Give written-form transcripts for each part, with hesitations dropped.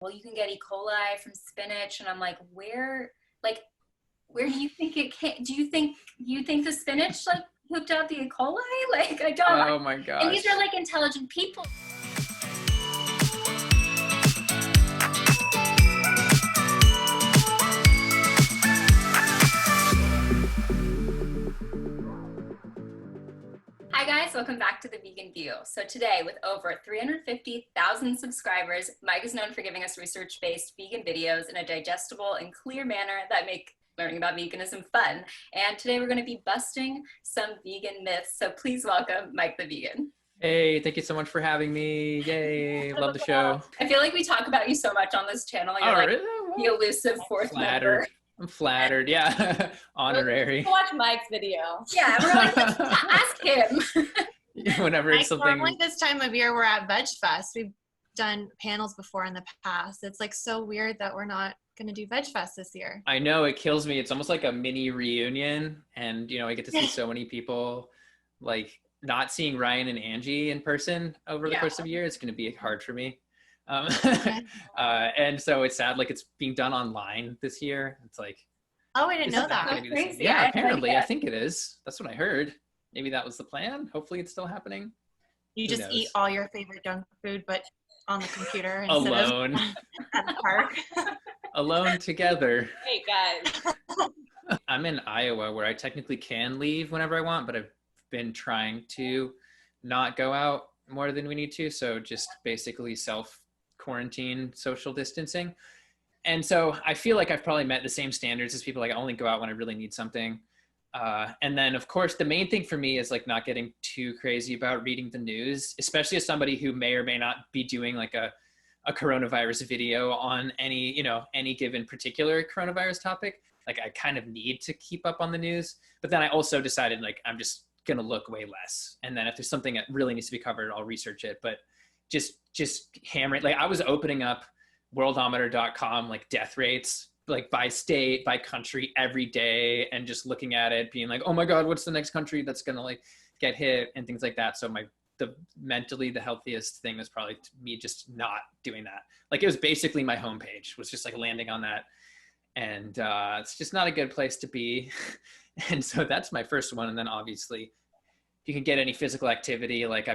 well, you can get E. coli from spinach. And I'm like, where do you think it came? Do you think the spinach like hooked out the E. coli? Like, I don't. Oh my And these gosh. are like intelligent people. Hi guys, welcome back to The Vegan View. So today, with over 350,000 subscribers, Mike is known for giving us research-based vegan videos in a digestible and clear manner that make learning about veganism fun. And today we're going to be busting some vegan myths. So please welcome Mike the Vegan. Hey, thank you so much for having me. Yay, love the show. I feel like we talk about you so much on this channel. You're like really? the elusive fourth member. I'm flattered. Yeah, honorary. Watch Mike's video. Yeah, we're like, let's ask him. Whenever it's something. Normally this time of year we're at Veg Fest. We've done panels before in the past. It's like so weird that we're not going to do Veg Fest this year. I know, it kills me. It's almost like a mini reunion, and I get to see so many people. Like, not seeing Ryan and Angie in person over the course of a year, it's going to be hard for me. And so it's sad, like it's being done online this year. It's like, oh, I didn't know that. Crazy. Yeah, apparently, I think it is. That's what I heard. Maybe that was the plan. Hopefully it's still happening. You just eat all your favorite junk food, but on the computer alone at the park. Alone together. Hey guys. I'm in Iowa, where I technically can leave whenever I want, but I've been trying to not go out more than we need to. So just basically self-quarantine, social distancing. And so I feel like I've probably met the same standards as people. Like, I only go out when I really need something. And then of course, the main thing for me is like not getting too crazy about reading the news, especially as somebody who may or may not be doing like a coronavirus video on any given particular coronavirus topic. Like, I kind of need to keep up on the news, but then I also decided like, I'm just going to look way less. And then if there's something that really needs to be covered, I'll research it, but just hammer it. Like, I was opening up worldometer.com, like death rates, like by state, by country every day, and just looking at it being like, oh my God, what's the next country that's going to like get hit and things like that. So mentally the healthiest thing was probably me just not doing that. Like, it was basically my homepage was just like landing on that. And it's just not a good place to be. And so that's my first one. And then obviously, if you can get any physical activity, like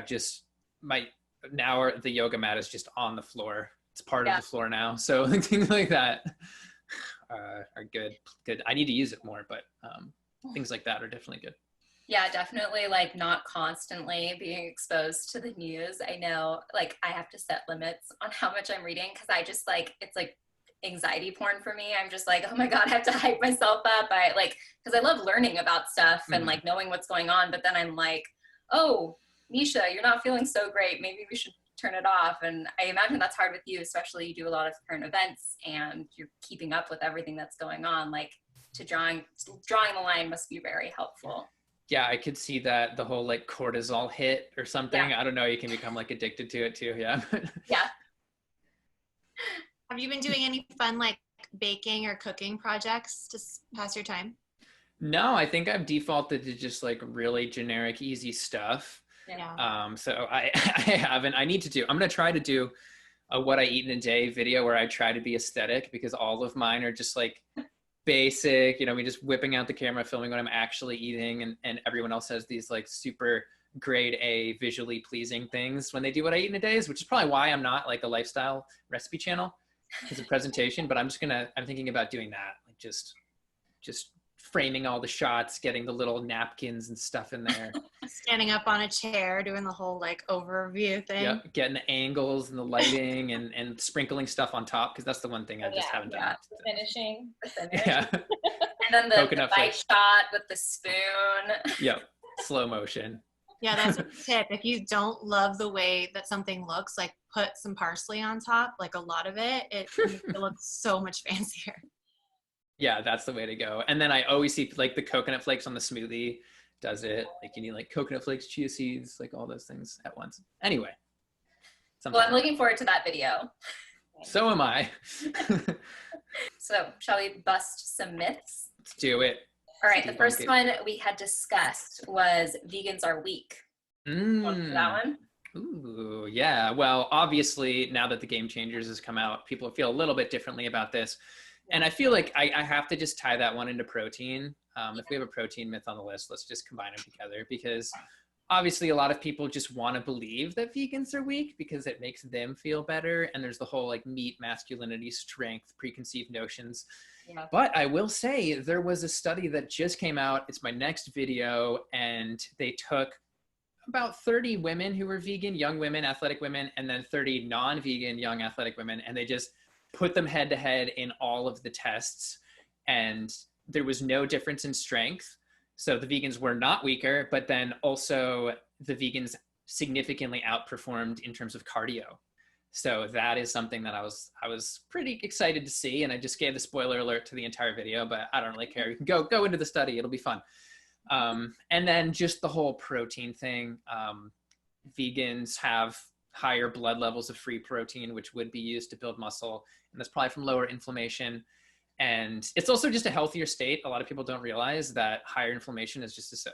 now the yoga mat is just on the floor. It's part of the floor now. So things like that are good. I need to use it more, but things like that are definitely good. Yeah, definitely, like not constantly being exposed to the news. I know, like, I have to set limits on how much I'm reading, because I just like, it's like anxiety porn for me. I'm just like, oh my God, I have to hype myself up. Because I love learning about stuff and like knowing what's going on, but then I'm like, oh, NISHA, you're not feeling so great. Maybe we should turn it off. And I imagine that's hard with you, especially you do a lot of current events and you're keeping up with everything that's going on. Like, drawing the line must be very helpful. Yeah, I could see that, the whole like cortisol hit or something. Yeah. I don't know, you can become like addicted to it too. Yeah. Yeah. Have you been doing any fun like baking or cooking projects to pass your time? No, I think I've defaulted to just like really generic, easy stuff. Yeah. So I haven't. I need to do. I'm gonna try to do a what I eat in a day video where I try to be aesthetic, because all of mine are just like basic. Me just whipping out the camera, filming what I'm actually eating, and everyone else has these like super grade A visually pleasing things when they do what I eat in a day, which is probably why I'm not like a lifestyle recipe channel as a presentation. But I'm thinking about doing that, like just framing all the shots, getting the little napkins and stuff in there. Standing up on a chair, doing the whole like overview thing. Yep, getting the angles and the lighting and sprinkling stuff on top, because that's the one thing I just haven't done. The finishing. Yeah. And then the bite shot with the spoon. Yep, slow motion. Yeah, that's a tip. If you don't love the way that something looks, like put some parsley on top, like a lot of it. It looks so much fancier. Yeah, that's the way to go. And then I always see like the coconut flakes on the smoothie does it. Like, you need like coconut flakes, chia seeds, like all those things at once. Anyway. Well, I'm looking forward to that video. So am I. So shall we bust some myths? Let's do it. All right, the first one we had discussed was vegans are weak. Mm. That one? Ooh, yeah. Well, obviously, now that the Game Changers has come out, people feel a little bit differently about this. And I feel like I have to just tie that one into protein. If we have a protein myth on the list, let's just combine them together, because obviously a lot of people just want to believe that vegans are weak because it makes them feel better. And there's the whole like meat, masculinity, strength, preconceived notions. Yeah. But I will say there was a study that just came out. It's my next video. And they took about 30 women who were vegan, young women, athletic women, and then 30 non-vegan, young athletic women. And they just put them head to head in all of the tests. And there was no difference in strength. So the vegans were not weaker, but then also the vegans significantly outperformed in terms of cardio. So that is something that I was pretty excited to see. And I just gave the spoiler alert to the entire video, but I don't really care. You can go into the study. It'll be fun. And then just the whole protein thing. Vegans have higher blood levels of free protein, which would be used to build muscle. And that's probably from lower inflammation. And it's also just a healthier state. A lot of people don't realize that higher inflammation is just,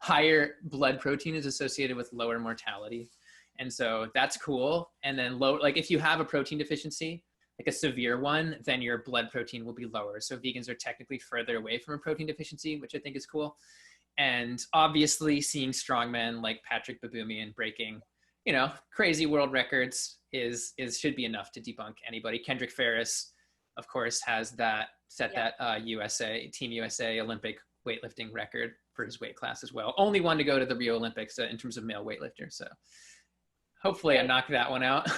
higher blood protein is associated with lower mortality. And so that's cool. And then like if you have a protein deficiency, like a severe one, then your blood protein will be lower. So vegans are technically further away from a protein deficiency, which I think is cool. And obviously seeing strongmen like Patrick Baboumian breaking, crazy world records should be enough to debunk anybody. Kendrick Ferris, of course, has set that Team USA Olympic weightlifting record for his weight class as well. Only one to go to the Rio Olympics in terms of male weightlifter. So hopefully I knock that one out.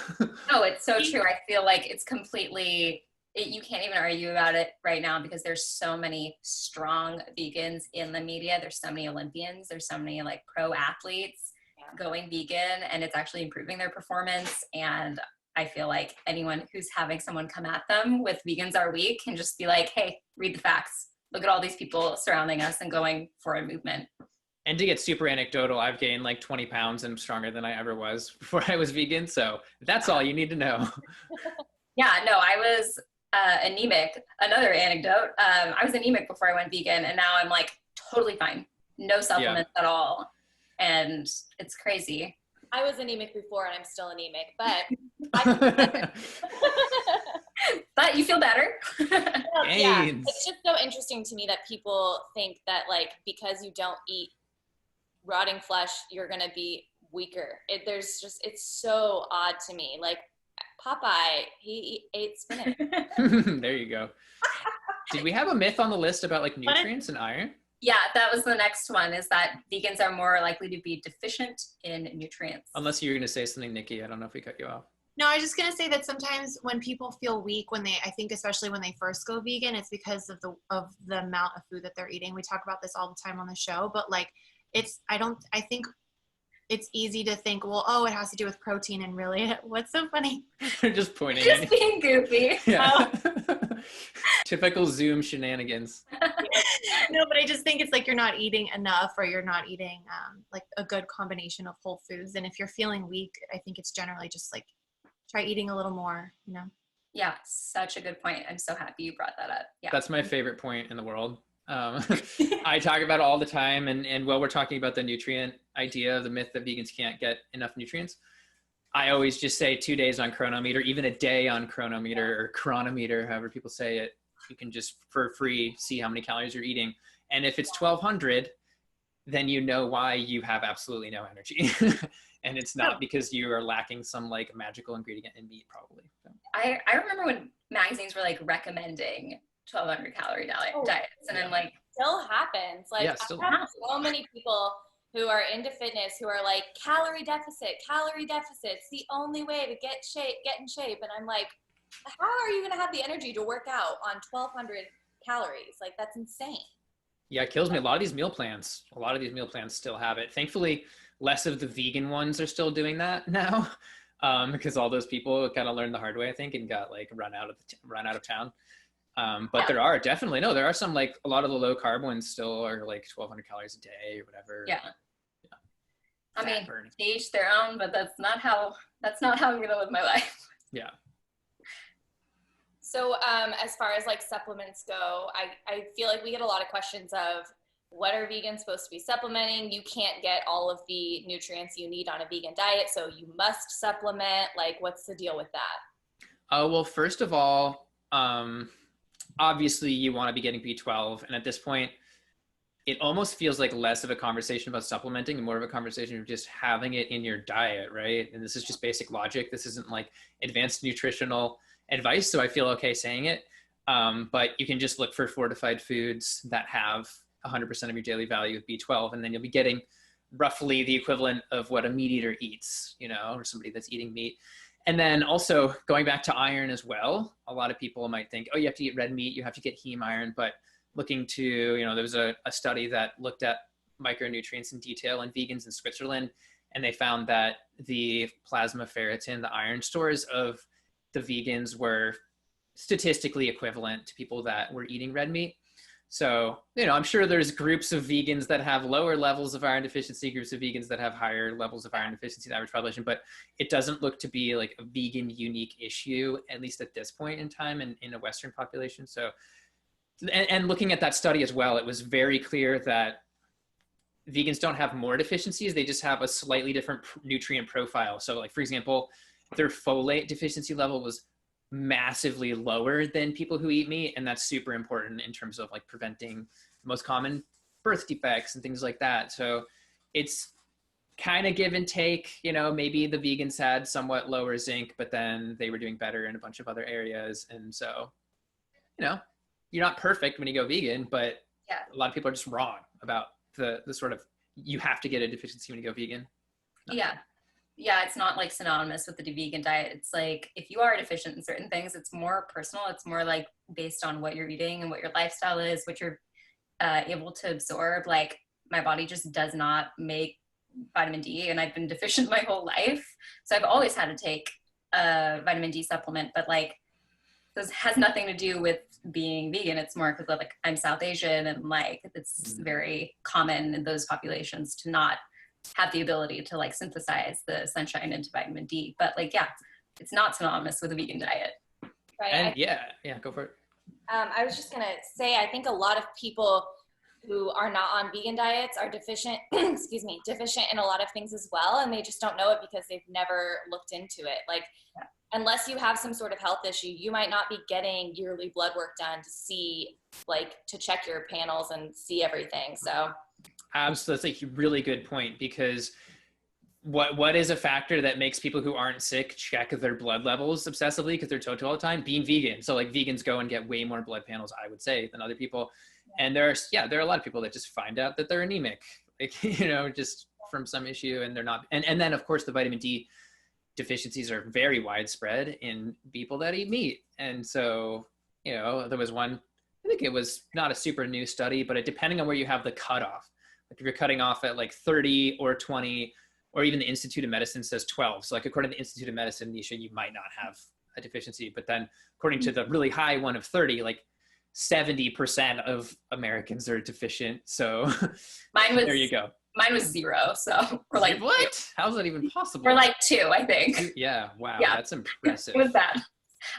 No, it's so true. I feel like it's completely, you can't even argue about it right now because there's so many strong vegans in the media. There's so many Olympians. There's so many like pro athletes going vegan, and it's actually improving their performance. And I feel like anyone who's having someone come at them with vegans are weak can just be like, hey, read the facts. Look at all these people surrounding us and going for a movement. And to get super anecdotal, I've gained like 20 pounds and I'm stronger than I ever was before I was vegan. So that's all you need to know. Yeah, no, I was anemic. Another anecdote. I was anemic before I went vegan, and now I'm like totally fine. No supplements at all. And it's crazy. I was anemic before and I'm still anemic, but but you feel better. Yeah, it's just so interesting to me that people think that like because you don't eat rotting flesh, you're gonna be weaker. It's so odd to me. Like Popeye, he ate spinach. There you go. Did we have a myth on the list about like nutrients and iron? Yeah, that was the next one, is that vegans are more likely to be deficient in nutrients. Unless you were going to say something, Nikki. I don't know if we cut you off. No, I was just going to say that sometimes when people feel weak, I think especially when they first go vegan, it's because of the amount of food that they're eating. We talk about this all the time on the show, but like I think it's easy to think, well, it has to do with protein, and really, what's so funny? Just pointing. Just being goofy. Yeah. Typical Zoom shenanigans. No, but I just think it's like you're not eating enough, or you're not eating like a good combination of whole foods. And if you're feeling weak, I think it's generally just like try eating a little more, Yeah, such a good point. I'm so happy you brought that up. Yeah, that's my favorite point in the world. I talk about it all the time, and while we're talking about the nutrient idea, the myth that vegans can't get enough nutrients, I always just say 2 days on Chronometer, even a day on Chronometer or Chronometer, however people say it. You can just for free see how many calories you're eating. And if it's 1,200, then you know why you have absolutely no energy. And it's not because you are lacking some like magical ingredient in meat, probably. So. I remember when magazines were like recommending 1,200 calorie diets, and I'm like, still happens. Like I've had so many people who are into fitness who are like calorie deficit. It's the only way to get in shape. And I'm like, how are you going to have the energy to work out on 1,200 calories? Like that's insane. Yeah, it kills me. A lot of these meal plans still have it. Thankfully, less of the vegan ones are still doing that now, because all those people kind of learned the hard way, I think, and got like run out of town. But there are some, like a lot of the low carb ones still are like 1,200 calories a day or whatever. Yeah. I mean, each their own, but that's not how I'm going to live my life. Yeah. So as far as like supplements go, I feel like we get a lot of questions of what are vegans supposed to be supplementing? You can't get all of the nutrients you need on a vegan diet, so you must supplement. Like, what's the deal with that? Oh, well, first of all, obviously you want to be getting B12. And at this point, it almost feels like less of a conversation about supplementing and more of a conversation of just having it in your diet, right? And this is just basic logic. This isn't like advanced nutritional advice, so I feel okay saying it. But you can just look for fortified foods that have 100% of your daily value of B12, and then you'll be getting roughly the equivalent of what a meat eater eats, you know, or somebody that's eating meat. And then also going back to iron as well, a lot of people might think, oh, you have to eat red meat, you have to get heme iron, but looking to, you know, there was a study that looked at micronutrients in detail in vegans in Switzerland, and they found that the plasma ferritin, the iron stores of the vegans were statistically equivalent to people that were eating red meat. So, you know, I'm sure there's groups of vegans that have lower levels of iron deficiency, groups of vegans that have higher levels of iron deficiency in the average population, but it doesn't look to be like a vegan unique issue, at least at this point in time in a Western population. So, and looking at that study as well, it was very clear that vegans don't have more deficiencies. They just have a slightly different nutrient profile. So like, for example, their folate deficiency level was massively lower than people who eat meat, and that's super important in terms of like preventing the most common birth defects and things like that. So it's kind of give and take. You know, maybe the vegans had somewhat lower zinc, but then they were doing better in a bunch of other areas. And so, you know, you're not perfect when you go vegan, but yeah, a lot of people are just wrong about the sort of, you have to get a deficiency when you go vegan. No. Yeah, it's not like synonymous with the vegan diet. It's like, if you are deficient in certain things, it's more personal. It's more like based on what you're eating and what your lifestyle is, what you're able to absorb. Like, my body just does not make vitamin D, and I've been deficient my whole life. So I've always had to take a vitamin D supplement, but like, this has nothing to do with being vegan. It's more because like I'm South Asian, and like it's very common in those populations to not have the ability to like synthesize the sunshine into vitamin D. But like, yeah, it's not synonymous with a vegan diet. Right. And yeah, go for it. I was just gonna say, I think a lot of people who are not on vegan diets are deficient, deficient in a lot of things as well. And they just don't know it because they've never looked into it. Like, unless you have some sort of health issue, you might not be getting yearly blood work done to see, like, to check your panels and see everything. So absolutely, that's a really good point, because what is a factor that makes people who aren't sick check their blood levels obsessively because they're told to all the time? Being vegan. So like, vegans go and get way more blood panels, I would say, than other people. And there are a lot of people that just find out that they're anemic, like, you know, just from some issue, and they're not. And then of course the vitamin D deficiencies are very widespread in people that eat meat. And so, you know, there was one, I think it was not a super new study, but depending on where you have the cutoff, like if you're cutting off at like 30 or 20, or even the Institute of Medicine says 12. So like, according to the Institute of Medicine, NISHA, you might not have a deficiency, but then according to the really high one of 30, like 70% of Americans are deficient. So there you go. Mine was 0. So we're like, what? How's that even possible? We're like 2, I think. Yeah. Wow. Yeah. That's impressive. It was bad.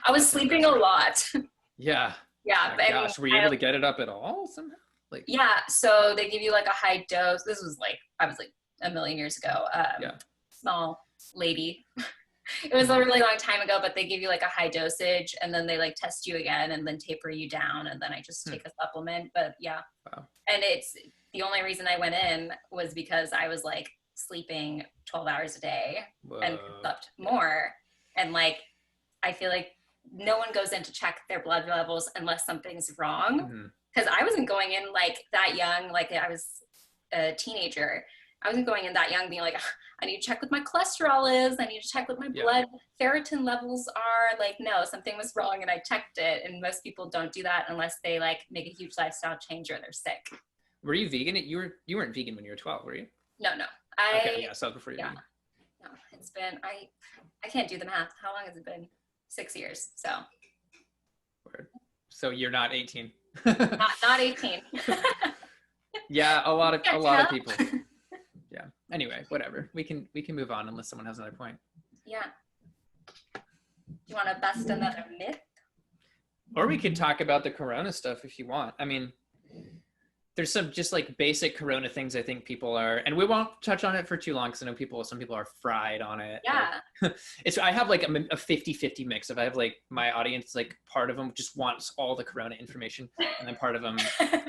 I was sleeping a lot. Yeah. Yeah. Oh, gosh, were you able to get it up at all somehow? Like, yeah. So they give you like a high dose. This was like, I was like a million years ago. Small lady. It was a really long time ago, but they give you like a high dosage, and then they like test you again and then taper you down, and then I just take a supplement. But yeah. Wow. And it's the only reason I went in was because I was like sleeping 12 hours a day. Whoa. And slept more. And like, I feel like no one goes in to check their blood levels unless something's wrong. Because I wasn't going in like that young, like I was a teenager. I wasn't going in that young being like, I need to check what my cholesterol is. I need to check what my blood ferritin levels are. Like, no, something was wrong and I checked it. And most people don't do that unless they like make a huge lifestyle change or they're sick. Were you vegan? You weren't vegan when you were 12, were you? No. Okay, yeah, so before you. Yeah. No, it's been, I can't do the math. How long has it been? 6 years, so. Word. So you're not 18. not 18. Yeah, a lot of people. Yeah. Anyway, whatever. We can move on unless someone has another point. Yeah. Do you want to bust another myth? Or we could talk about the corona stuff if you want. I mean, there's some just like basic corona things I think people are, and we won't touch on it for too long because I know some people are fried on it. Yeah. Like, I have like a 50-50 mix of, I have like my audience, like part of them just wants all the corona information, and then part of them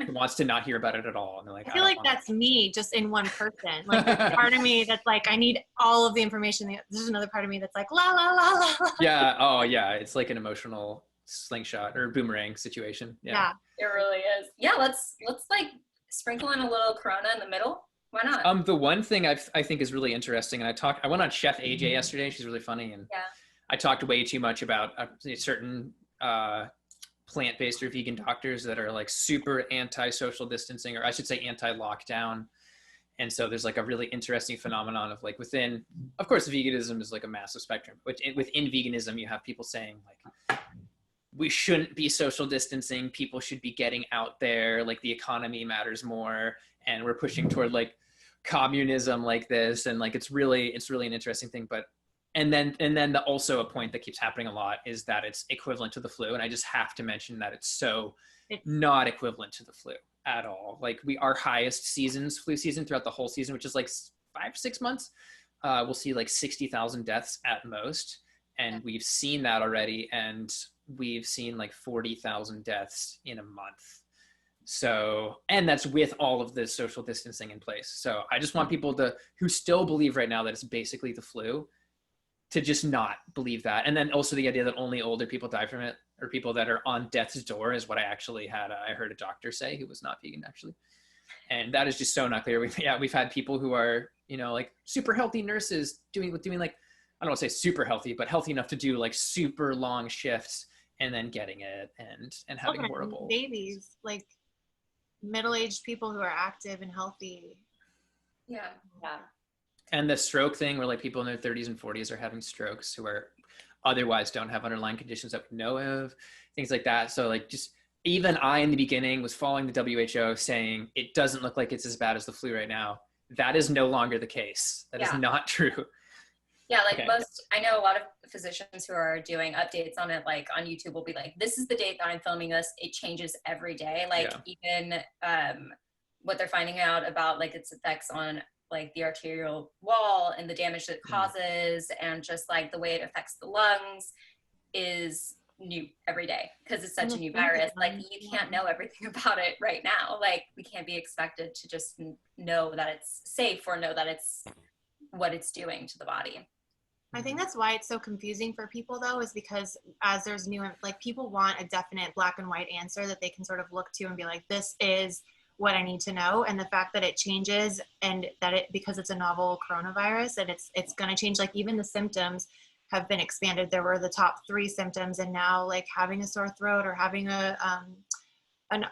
wants to not hear about it at all. And they're like, I feel like that's me just in one person. Like there's part of me that's like, I need all of the information. There's another part of me that's like, la, la, la, la, la. Yeah. Oh yeah. It's like an emotional slingshot or boomerang situation. Yeah. It really is. Yeah, let's like sprinkle in a little corona in the middle. Why not? The one thing I think is really interesting, and I went on Chef AJ yesterday. She's really funny, and yeah. I talked way too much about certain plant-based or vegan doctors that are like super anti-social distancing, or I should say anti-lockdown. And so there's like a really interesting phenomenon of like within, of course, veganism is like a massive spectrum, but within veganism, you have people saying like, we shouldn't be social distancing. People should be getting out there. Like the economy matters more, and we're pushing toward like communism like this. And like, it's really an interesting thing. But, and then also a point that keeps happening a lot is that it's equivalent to the flu. And I just have to mention that it's not equivalent to the flu at all. Like our highest flu season throughout the whole season, which is like 5-6 months, we'll see like 60,000 deaths at most. And we've seen that already. And we've seen like 40,000 deaths in a month. So, and that's with all of this social distancing in place. So I just want people who still believe right now that it's basically the flu, to just not believe that. And then also the idea that only older people die from it, or people that are on death's door, is what I actually I heard a doctor say who was not vegan actually. And that is just so not clear. We've had people who are, like super healthy nurses doing like, I don't want to say super healthy, but healthy enough to do like super long shifts and then getting it and having horrible babies, like middle-aged people who are active and healthy. Yeah. And the stroke thing, where like people in their 30s and 40s are having strokes who are otherwise don't have underlying conditions that we know of, things like that. So like, just even I in the beginning was following the WHO saying it doesn't look like it's as bad as the flu right now. That is no longer the case. That is not true. Yeah, like I know a lot of physicians who are doing updates on it, like on YouTube will be like, this is the date that I'm filming this. It changes every day. Like even what they're finding out about like its effects on like the arterial wall and the damage that it causes and just like the way it affects the lungs is new every day because it's such a new virus. Like you can't know everything about it right now. Like we can't be expected to just know that it's safe or know that it's what it's doing to the body. I think that's why it's so confusing for people though, is because as there's new, like people want a definite black and white answer that they can sort of look to and be like, this is what I need to know. And the fact that it changes and that because it's a novel coronavirus and it's going to change, like even the symptoms have been expanded. There were the top 3 symptoms, and now like having a sore throat or having a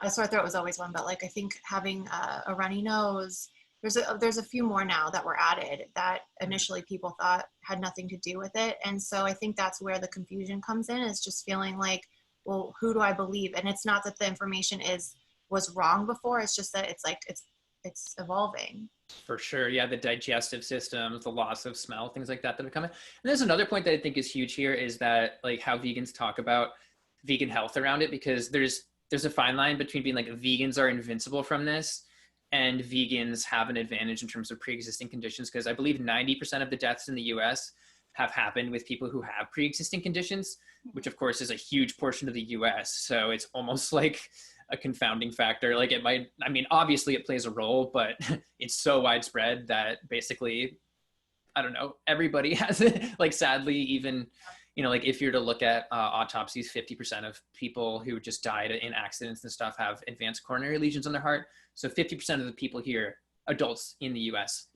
sore throat was always one, but like I think having a runny nose, there's a few more now that were added that initially people thought had nothing to do with it. And so I think that's where the confusion comes in, is just feeling like, well, who do I believe? And it's not that the information was wrong before, it's just that it's like it's evolving. For sure. Yeah, the digestive systems, the loss of smell, things like that are coming. And there's another point that I think is huge here, is that like how vegans talk about vegan health around it, because there's a fine line between being like vegans are invincible from this and vegans have an advantage in terms of pre-existing conditions, because I believe 90% of the deaths in the US have happened with people who have pre-existing conditions, which of course is a huge portion of the US. So it's almost like a confounding factor. Like obviously it plays a role, but it's so widespread that basically, I don't know, everybody has it. Like sadly, even, like if you're to look at autopsies, 50% of people who just died in accidents and stuff have advanced coronary lesions on their heart. So 50% of the people here, adults in the US,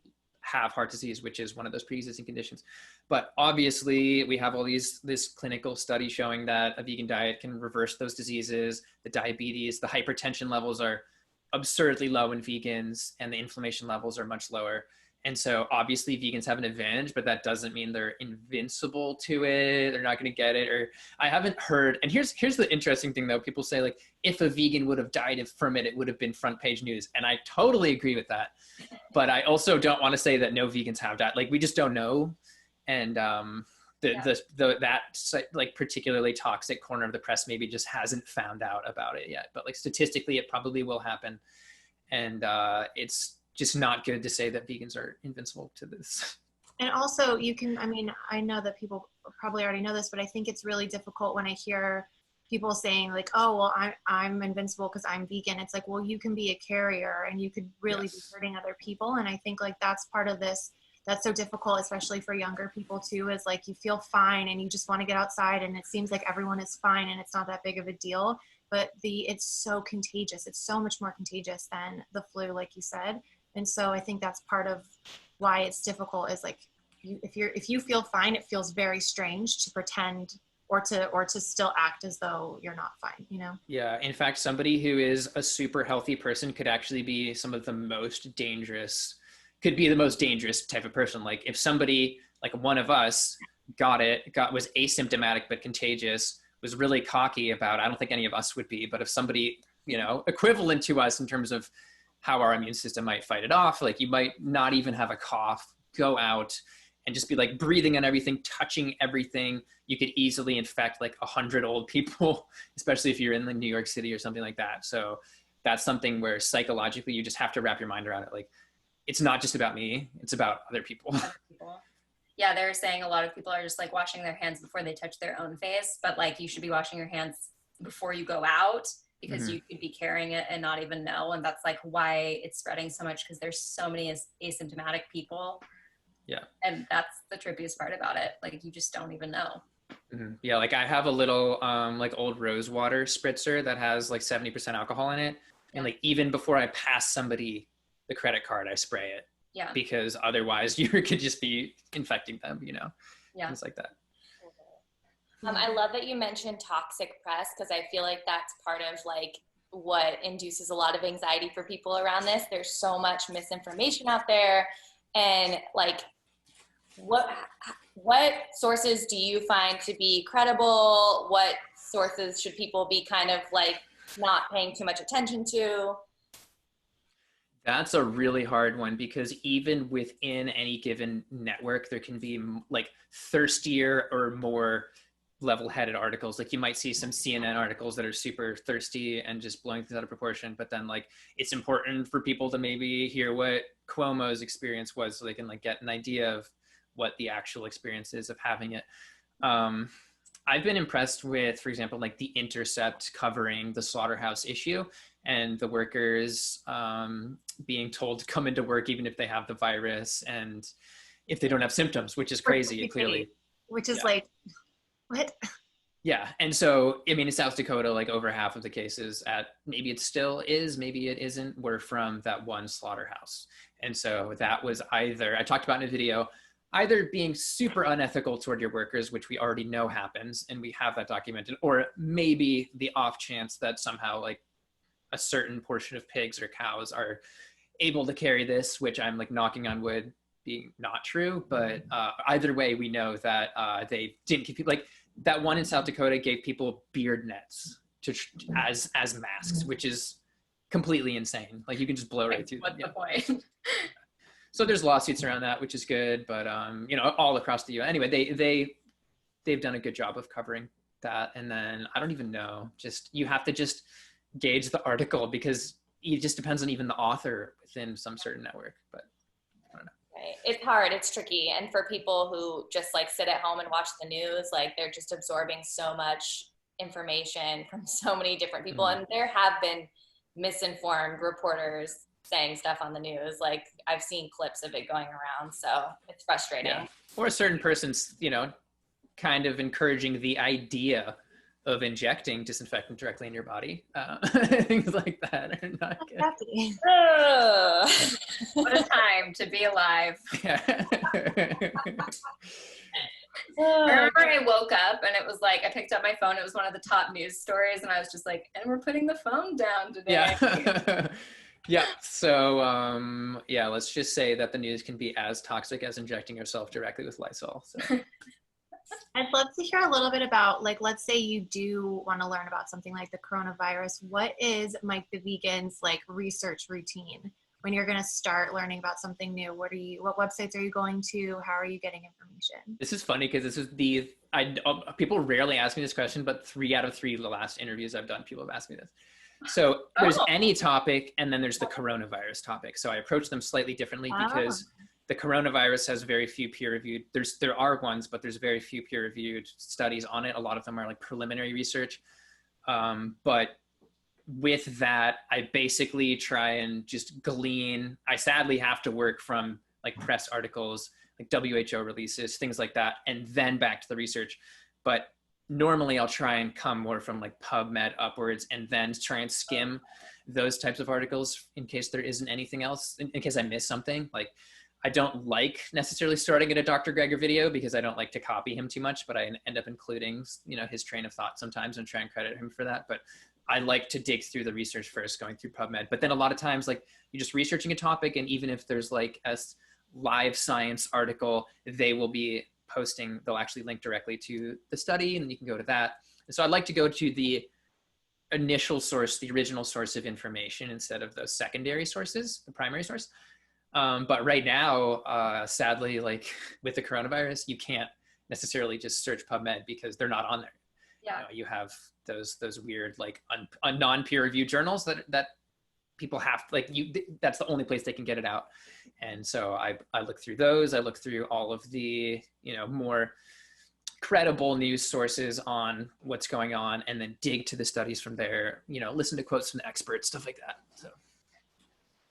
have heart disease, which is one of those pre-existing conditions. But obviously we have this clinical study showing that a vegan diet can reverse those diseases. The diabetes, the hypertension levels are absurdly low in vegans, and the inflammation levels are much lower. And so obviously vegans have an advantage, but that doesn't mean they're invincible to it. They're not going to get it. Or I haven't heard, and here's the interesting thing though. People say like, if a vegan would have died from it, it would have been front page news. And I totally agree with that. But I also don't want to say that no vegans have died. Like we just don't know. And that like particularly toxic corner of the press maybe just hasn't found out about it yet. But like statistically, it probably will happen. And it's just not good to say that vegans are invincible to this. And also you can, I mean, I know that people probably already know this, but I think it's really difficult when I hear people saying like, oh, well, I'm invincible because I'm vegan. It's like, well, you can be a carrier and you could really be hurting other people. And I think like that's part of this that's so difficult, especially for younger people too, is like you feel fine and you just want to get outside and it seems like everyone is fine and it's not that big of a deal. But it's so contagious. It's so much more contagious than the flu, like you said. And so I think that's part of why it's difficult is like, if you feel fine, it feels very strange to pretend or to still act as though you're not fine, you know? Yeah. In fact, somebody who is a super healthy person could actually be the most dangerous type of person. Like if somebody, like one of us was asymptomatic but contagious, was really cocky about, I don't think any of us would be, but if somebody, you know, equivalent to us in terms of how our immune system might fight it off, like you might not even have a cough, go out and just be like breathing on everything, touching everything. You could easily infect like 100 old people, especially if you're in New York City or something like that. So that's something where psychologically you just have to wrap your mind around it. Like, it's not just about me, it's about other people. Yeah, they're saying a lot of people are just like washing their hands before they touch their own face, but like you should be washing your hands before you go out because you could be carrying it and not even know. And that's like why it's spreading so much, because there's so many asymptomatic people. Yeah. And that's the trippiest part about it. Like you just don't even know. Yeah, like I have a little like old rose water spritzer that has like 70% alcohol in it. And like even before I pass somebody the credit card, I spray it. Yeah. Because otherwise you could just be infecting them, you know? Yeah. Things like that. I love that you mentioned toxic press, because I feel like that's part of like what induces a lot of anxiety for people around this. There's so much misinformation out there, and like what sources do you find to be credible? What sources should people be kind of like not paying too much attention to? That's a really hard one, because even within any given network, there can be like thirstier or more level-headed articles. Like you might see some CNN articles that are super thirsty and just blowing things out of proportion, but then like it's important for people to maybe hear what Cuomo's experience was so they can like get an idea of what the actual experience is of having it. I've been impressed with, for example, like The Intercept covering the slaughterhouse issue and the workers being told to come into work even if they have the virus and if they don't have symptoms, which is crazy, clearly. Which is like, what? Yeah. And so, I mean, in South Dakota, like over half of the cases maybe it still is, maybe it isn't, were from that one slaughterhouse. And so that was either, I talked about in a video, either being super unethical toward your workers, which we already know happens, and we have that documented, or maybe the off chance that somehow like a certain portion of pigs or cows are able to carry this, which I'm like knocking on wood being not true. But either way, we know that they didn't keep people, like that one in South Dakota gave people beard nets as masks, which is completely insane. Like you can just blow right through them. What's the point? So there's lawsuits around that, which is good, but you know, all across the U.S. Anyway, they've done a good job of covering that. And then I don't even know, just you have to just gauge the article, because it just depends on even the author within some certain network. But I don't know. Right. It's hard. It's tricky. And for people who just like sit at home and watch the news, like they're just absorbing so much information from so many different people. And there have been misinformed reporters saying stuff on the news. Like I've seen clips of it going around. So it's frustrating. Yeah. Or a certain person's, you know, kind of encouraging the idea of injecting disinfectant directly in your body. Things like that are not good. What a time to be alive. Yeah. I remember I woke up and it was like, I picked up my phone. It was one of the top news stories. And I was just like, and we're putting the phone down today. Yeah. Yeah. So, yeah, let's just say that the news can be as toxic as injecting yourself directly with Lysol. So. I'd love to hear a little bit about, like, let's say you do want to learn about something like the coronavirus. What is Mike the Vegan's like research routine when you're going to start learning about something new? What websites are you going to? How are you getting information? This is funny because this is people rarely ask me this question, but 3 out of 3 of the last interviews I've done, people have asked me this. So there's Oh. any topic, and then there's the coronavirus topic. So I approach them slightly differently because the coronavirus has very few peer-reviewed. There are ones, but there's very few peer-reviewed studies on it. A lot of them are like preliminary research. But with that, I basically try and just glean. I sadly have to work from like press articles, like WHO releases, things like that, and then back to the research. But normally I'll try and come more from like PubMed upwards and then try and skim those types of articles in case there isn't anything else, in case I miss something. Like I don't like necessarily starting at a Dr. Greger video because I don't like to copy him too much, but I end up including, you know, his train of thought sometimes and try and credit him for that. But I like to dig through the research first, going through PubMed. But then a lot of times, like you're just researching a topic, and even if there's like a live science article, they will be posting, they'll actually link directly to the study, and you can go to that. And so I'd like to go to the initial source, the original source of information, instead of those secondary sources, the primary source. But right now, sadly, like with the coronavirus, you can't necessarily just search PubMed because they're not on there. Yeah. You know, you have those weird like non-peer-reviewed journals that people have, like that's the only place they can get it out. And so I look through those. I look through all of the, you know, more credible news sources on what's going on, and then dig to the studies from there, you know, listen to quotes from the experts, stuff like that. So.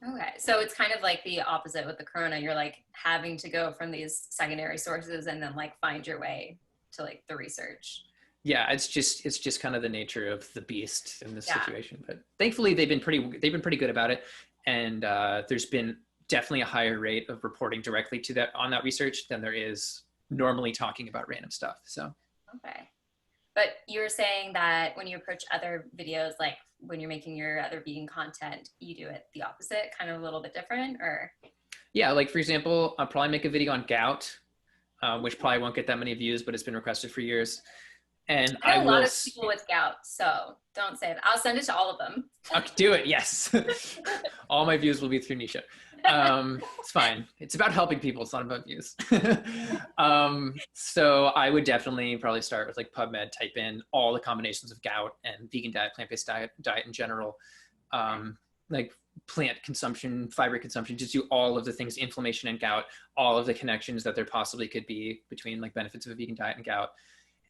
Okay, so it's kind of like the opposite with the corona. You're like having to go from these secondary sources and then like find your way to like the research. Yeah, it's just kind of the nature of the beast in this situation. But thankfully, they've been pretty good about it, and there's been definitely a higher rate of reporting directly to that on that research than there is normally talking about random stuff. So. Okay, but you were saying that when you approach other videos, like when you're making your other vegan content, you do it the opposite, kind of a little bit different, or? Yeah, like for example, I'll probably make a video on gout, which probably won't get that many views, but it's been requested for years. And I know a lot of people with gout, so don't say that. I'll send it to all of them. I'll do it, yes. All my views will be through NISHA. It's fine. It's about helping people. It's not about views. So I would definitely probably start with like PubMed, type in all the combinations of gout and vegan diet, plant-based diet in general, like plant consumption, fiber consumption, just do all of the things, inflammation and gout, all of the connections that there possibly could be between like benefits of a vegan diet and gout.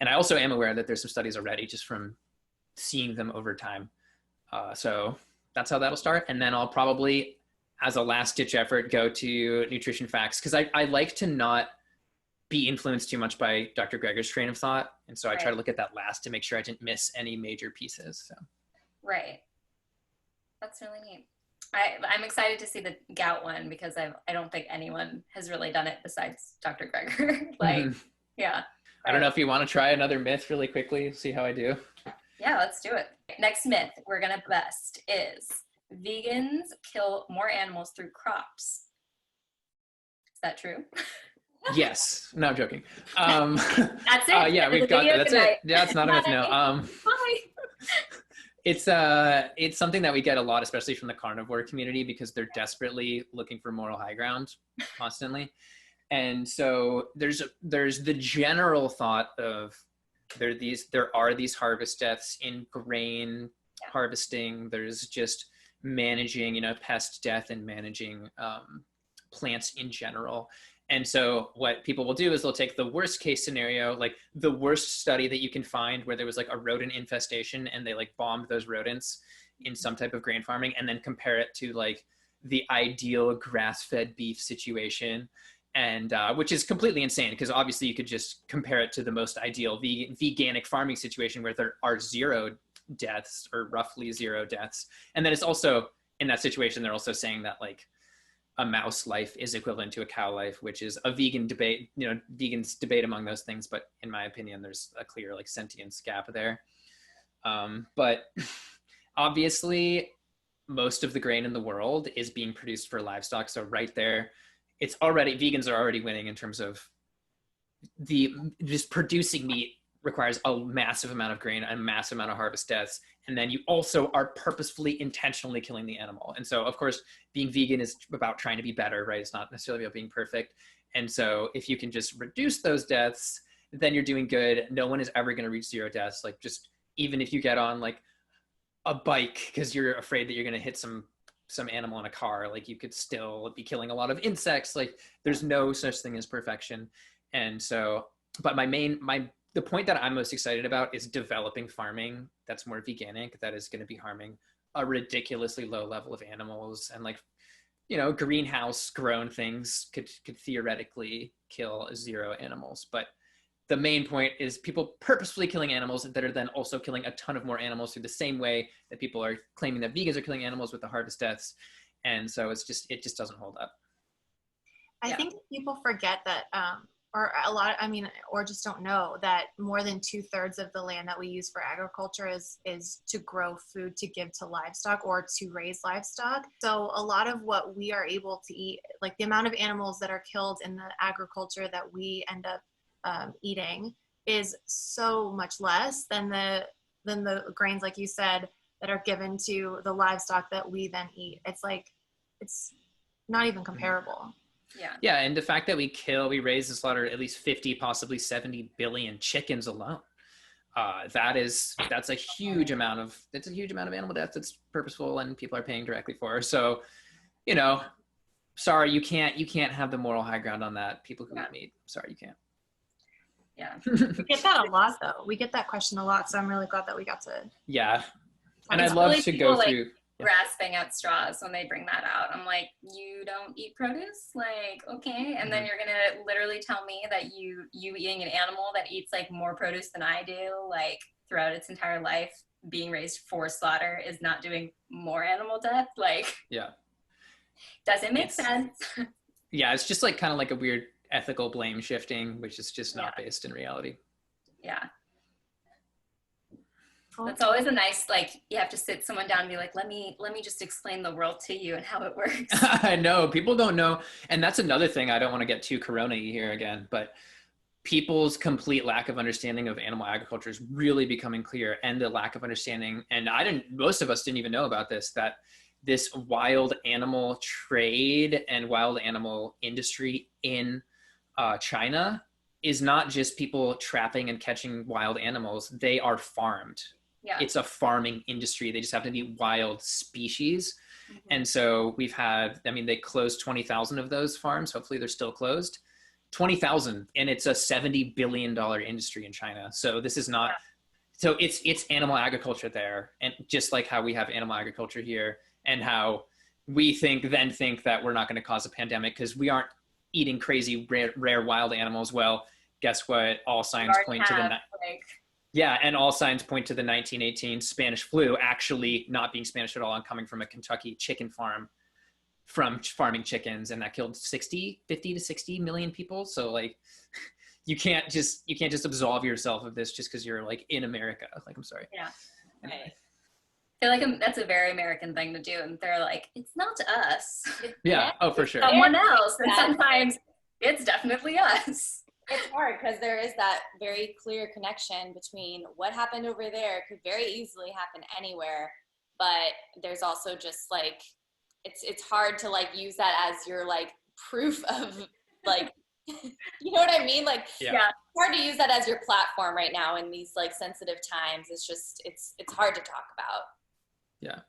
And I also am aware that there's some studies already just from seeing them over time. So that's how that'll start. And then I'll probably, as a last ditch effort, go to nutrition facts, because I like to not be influenced too much by Dr. Greger's train of thought. And so I try to look at that last to make sure I didn't miss any major pieces. So. Right. That's really neat. I'm excited to see the gout one, because I don't think anyone has really done it besides Dr. Greger. Like, yeah. I don't know if you want to try another myth really quickly, see how I do. Yeah, let's do it. Next myth we're going to bust is vegans kill more animals through crops. Is that true? Yes. No, I'm joking. That's it. Yeah, we've got that. That's it. Yeah, it's not a myth. No. Bye. It's something that we get a lot, especially from the carnivore community, because they're desperately looking for moral high ground constantly. And so there's the general thought of there are these harvest deaths in grain harvesting. There's just managing, you know, pest death and managing plants in general. And so what people will do is they'll take the worst case scenario, like the worst study that you can find where there was like a rodent infestation and they like bombed those rodents in some type of grain farming, and then compare it to like the ideal grass-fed beef situation. And which is completely insane, because obviously you could just compare it to the most ideal veganic farming situation where there are 0 deaths or roughly 0 deaths. And then it's also in that situation, they're also saying that like a mouse life is equivalent to a cow life, which is a vegan debate, you know, vegans debate among those things. But in my opinion, there's a clear like sentience gap there. But obviously most of the grain in the world is being produced for livestock. So right there, vegans are already winning in terms of just producing meat requires a massive amount of grain, a massive amount of harvest deaths. And then you also are purposefully, intentionally killing the animal. And so of course, being vegan is about trying to be better, right? It's not necessarily about being perfect. And so if you can just reduce those deaths, then you're doing good. No one is ever going to reach 0 deaths. Like just, even if you get on like a bike because you're afraid that you're going to hit some animal in a car. Like you could still be killing a lot of insects. Like there's no such thing as perfection. And so, but the point that I'm most excited about is developing farming that's more veganic, that is going to be harming a ridiculously low level of animals. And like, greenhouse grown things could theoretically kill 0 animals. But the main point is people purposefully killing animals that are then also killing a ton of more animals through the same way that people are claiming that vegans are killing animals with the harvest deaths. And so it just doesn't hold up. I think people forget that, or just don't know that more than 2/3 of the land that we use for agriculture is to grow food to give to livestock or to raise livestock. So a lot of what we are able to eat, like the amount of animals that are killed in the agriculture that we end up eating, is so much less than the grains, like you said, that are given to the livestock that we then eat. It's not even comparable. Yeah, and the fact that we raise and slaughter at least 50, possibly 70 billion chickens alone. That's a huge amount of animal death that's purposeful and people are paying directly for. So, sorry, you can't have the moral high ground on that. People who eat meat, sorry, you can't. Yeah. We get that a lot though. We get that question a lot. So I'm really glad that we got to. Yeah. And I'd love to go through. Grasping at straws when they bring that out. I'm like, you don't eat produce? Like, okay. And then you're going to literally tell me that you eating an animal that eats like more produce than I do, like throughout its entire life, being raised for slaughter is not doing more animal death. Like, yeah. Doesn't make sense. Yeah. It's just like kind of like a weird ethical blame shifting, which is just not based in reality. Yeah. That's always a nice, like, you have to sit someone down and be like, let me just explain the world to you and how it works. I know people don't know. And that's another thing. I don't want to get too corona-y here again, but people's complete lack of understanding of animal agriculture is really becoming clear. And the lack of understanding, and most of us didn't even know about this, that this wild animal trade and wild animal industry in China is not just people trapping and catching wild animals. They are farmed. Yeah. It's a farming industry. They just happen to be wild species. Mm-hmm. And so they closed 20,000 of those farms. Hopefully they're still closed. 20,000. And it's a $70 billion industry in China. So this is not, so it's animal agriculture there. And just like how we have animal agriculture here and how we think that we're not going to cause a pandemic because we aren't eating crazy rare wild animals. Well, guess what? All signs point to and all signs point to the 1918 Spanish flu actually not being Spanish at all and coming from a Kentucky chicken farm from farming chickens, and that killed 50 to 60 million people. So like, you can't just absolve yourself of this just because you're like in America. Like, I'm sorry. Yeah. Anyway. I feel like that's a very American thing to do, and they're like, it's not us. Yeah. Oh, for sure. Someone else, and sometimes it's definitely us. It's hard because there is that very clear connection between what happened over there could very easily happen anywhere, but there's also just like it's hard to like use that as your like proof of like you know what I mean? Like it's hard to use that as your platform right now in these like sensitive times. It's just it's hard to talk about. Yeah.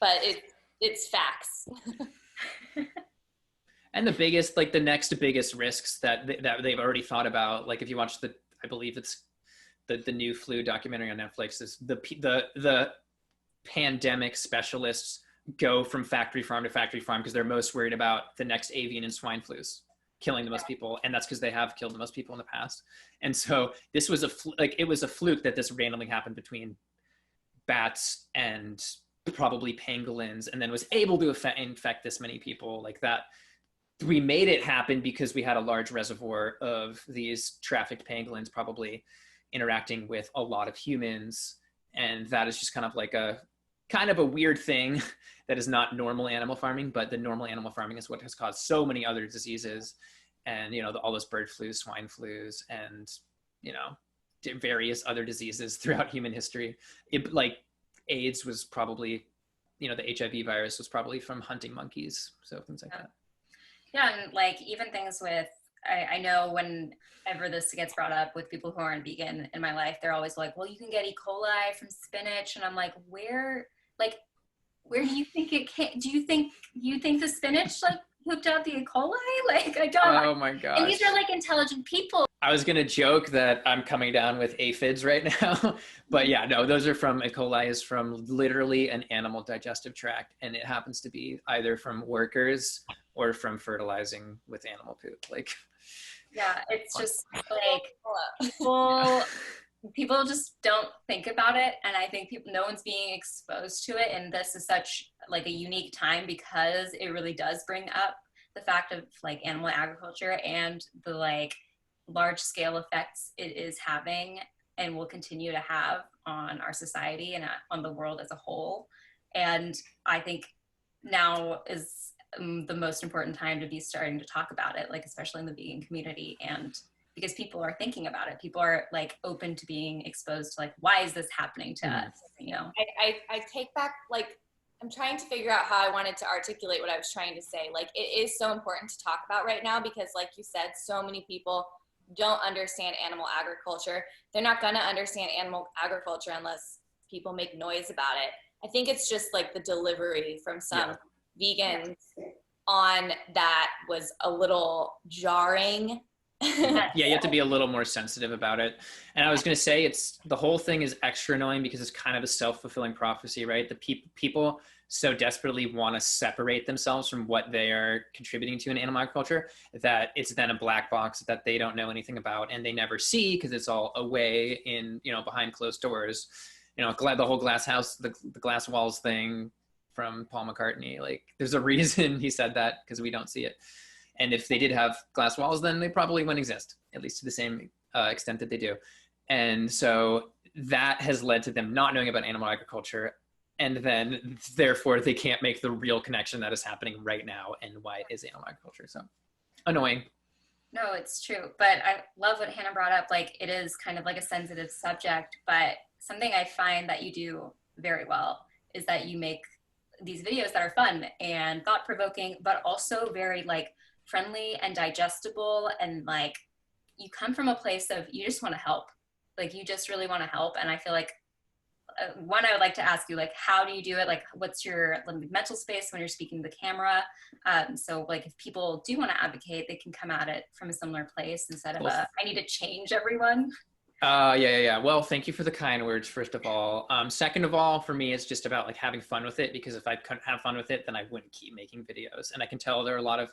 But it's facts. And the next biggest risks that they've already thought about, like if you watch I believe it's the new flu documentary on Netflix, is the pandemic specialists go from factory farm to factory farm because they're most worried about the next avian and swine flus killing the most people, and that's because they have killed the most people in the past. And so this was it was a fluke that this randomly happened between bats and probably pangolins, and then was able to infect this many people like that. We made it happen because we had a large reservoir of these trafficked pangolins probably interacting with a lot of humans. And that is just kind of a weird thing that is not normal animal farming, but the normal animal farming is what has caused so many other diseases and, all those bird flus, swine flus, and, various other diseases throughout human history. AIDS was probably, the HIV virus was probably from hunting monkeys. So things like that. Yeah, and like even things with I know whenever this gets brought up with people who aren't vegan in my life, they're always like, well, you can get E. coli from spinach. And I'm like, where do you think it came? Do you think the spinach like pooped out the E. coli? Like, I don't. Oh my gosh. And these are like intelligent people. I was going to joke that I'm coming down with aphids right now, but yeah, no, those are from, E. coli is from literally an animal digestive tract, and it happens to be either from workers or from fertilizing with animal poop. Like, yeah, it's just like people just don't think about it, and I think no one's being exposed to it, and this is such like a unique time because it really does bring up the fact of like animal agriculture and the like large scale effects it is having and will continue to have on our society and on the world as a whole. And I think now is the most important time to be starting to talk about it, like especially in the vegan community, and because people are thinking about it, people are like open to being exposed to like, why is this happening to us, you know? I take back, like, I'm trying to figure out how I wanted to articulate what I was trying to say. Like, it is so important to talk about right now because, like you said, so many people don't understand animal agriculture. They're not going to understand animal agriculture unless people make noise about it. I think it's just like the delivery from some vegans on that was a little jarring. Yeah, you have to be a little more sensitive about it. And I was going to say, the whole thing is extra annoying because it's kind of a self-fulfilling prophecy, right? The people so desperately want to separate themselves from what they are contributing to in animal agriculture that it's then a black box that they don't know anything about and they never see because it's all away in, behind closed doors. The whole glass house, the glass walls thing from Paul McCartney, like there's a reason he said that because we don't see it. And if they did have glass walls, then they probably wouldn't exist, at least to the same extent that they do. And so that has led to them not knowing about animal agriculture. And then therefore they can't make the real connection that is happening right now and why it is animal agriculture. So annoying. No, it's true. But I love what Hannah brought up. Like, it is kind of like a sensitive subject, but something I find that you do very well is that you make these videos that are fun and thought-provoking, but also very like friendly and digestible, and like you come from a place of you just want to help, like you just really want to help. And I feel like one, I would like to ask you, like, how do you do it? Like, what's your mental space when you're speaking to the camera? So like if people do want to advocate, they can come at it from a similar place instead of I need to change everyone. Yeah. Well, thank you for the kind words, first of all. Second of all, for me, it's just about like having fun with it, because if I couldn't have fun with it, then I wouldn't keep making videos. And I can tell there are a lot of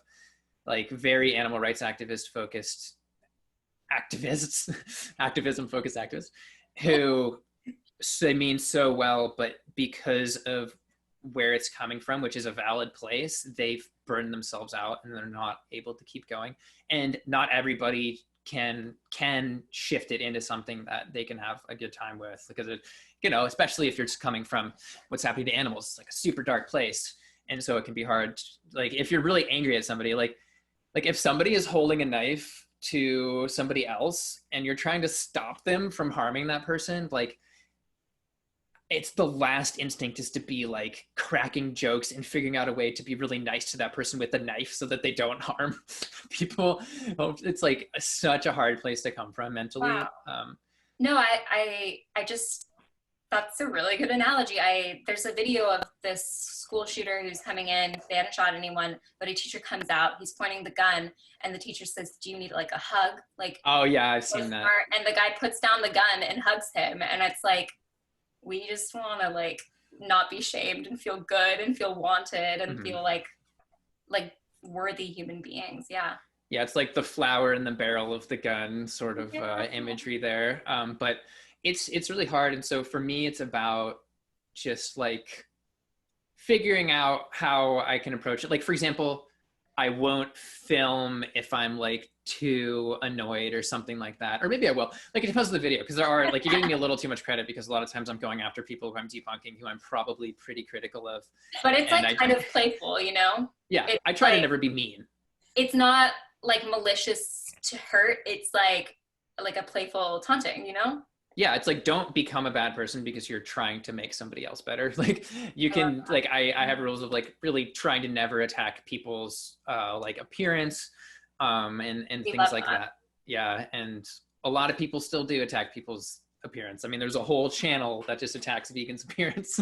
like very animal rights activism focused activists who they mean so well, but because of where it's coming from, which is a valid place, they've burned themselves out and they're not able to keep going. And not everybody can shift it into something that they can have a good time with, because it, especially if you're just coming from what's happening to animals, it's like a super dark place. And so it can be hard, like if you're really angry at somebody, like if somebody is holding a knife to somebody else and you're trying to stop them from harming that person, like it's the last instinct is to be like cracking jokes and figuring out a way to be really nice to that person with the knife so that they don't harm people. It's like such a hard place to come from mentally. Wow. No, I just, that's a really good analogy. There's a video of this school shooter who's coming in. They hadn't shot anyone, but a teacher comes out. He's pointing the gun, and the teacher says, "Do you need like a hug?" Like, oh yeah, I've seen that. And the guy puts down the gun and hugs him, and it's like, we just want to like not be shamed and feel good and feel wanted and feel like worthy human beings. Yeah. Yeah, it's like the flower in the barrel of the gun sort of imagery there. But it's really hard. And so for me, it's about just like figuring out how I can approach it. Like, for example, I won't film if I'm like too annoyed or something like that. Or maybe I will. Like, it depends on the video, because there are, like, you're giving me a little too much credit, because a lot of times I'm going after people who I'm debunking, who I'm probably pretty critical of. But it's like kind of playful, Yeah, I try to never be mean. It's not like malicious to hurt. It's like a playful taunting, Yeah, it's like, don't become a bad person because you're trying to make somebody else better. Like, you can, like, I have rules of like really trying to never attack people's like appearance, and things like that. Yeah, and a lot of people still do attack people's appearance. I mean, there's a whole channel that just attacks vegans' appearance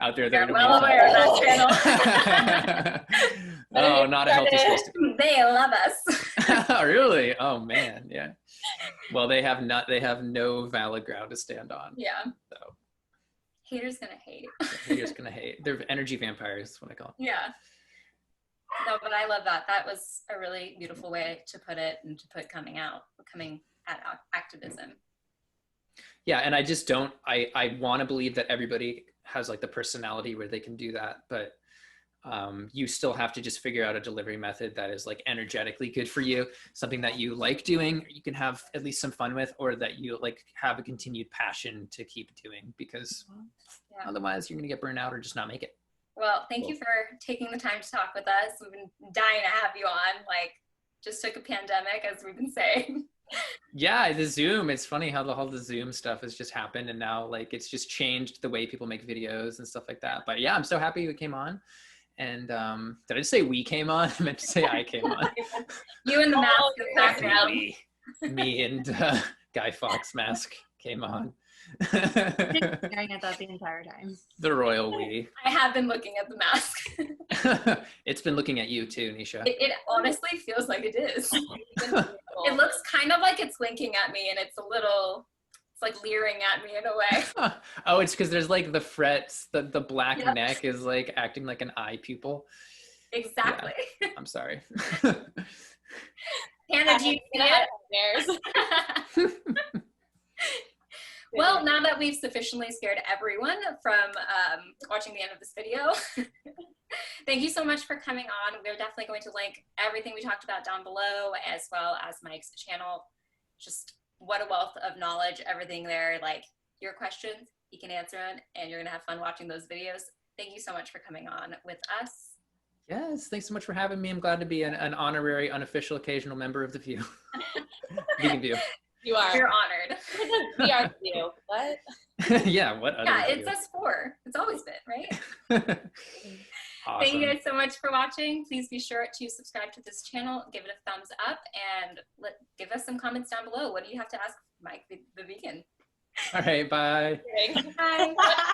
out there. They're well aware of that channel. Oh, not a healthy space to be. They love us. Really? Oh man, yeah. Well, they have no valid ground to stand on. Yeah. So haters gonna hate. Haters gonna hate. They're energy vampires, is what I call them. Yeah. No, but I love that. That was a really beautiful way to put it, and to put coming at activism. Yeah, and I just don't, I want to believe that everybody has like the personality where they can do that, but you still have to just figure out a delivery method that is like energetically good for you, something that you like doing, or you can have at least some fun with, or that you like have a continued passion to keep doing, because otherwise you're gonna get burned out or just not make it. Well, thank you for taking the time to talk with us. We've been dying to have you on, like, just took a pandemic, as we've been saying. Yeah, the Zoom, it's funny how the Zoom stuff has just happened, and now like it's just changed the way people make videos and stuff like that. But yeah, I'm so happy you came on. And did I just say we came on? I meent to say I came on. You and the mask in the background. Me and Guy Fawkes mask came on. Staring at that the entire time. The royal we. I have been looking at the mask. It's been looking at you too, Nisha. It honestly feels like it is. It looks kind of like it's winking at me, and it's like leering at me in a way. Oh, it's because there's like the frets, the black neck is like acting like an eye pupil. Exactly. Yeah. I'm sorry. Hannah, do you see it? Well, now that we've sufficiently scared everyone from watching the end of this video, thank you so much for coming on. We're definitely going to link everything we talked about down below, as well as Mike's channel. Just what a wealth of knowledge, everything there. Like, your questions, he can answer them, and you're gonna have fun watching those videos. Thank you so much for coming on with us. Yes, thanks so much for having me. I'm glad to be an honorary, unofficial, occasional member of the View. Vegan View. You are. You're honored. We are you. What? Yeah, what other Yeah, view? it's us four. It's always been, right? Awesome. Thank you guys so much for watching. Please be sure to subscribe to this channel, give it a thumbs up, and give us some comments down below. What do you have to ask Mike the vegan? All right, bye. Bye.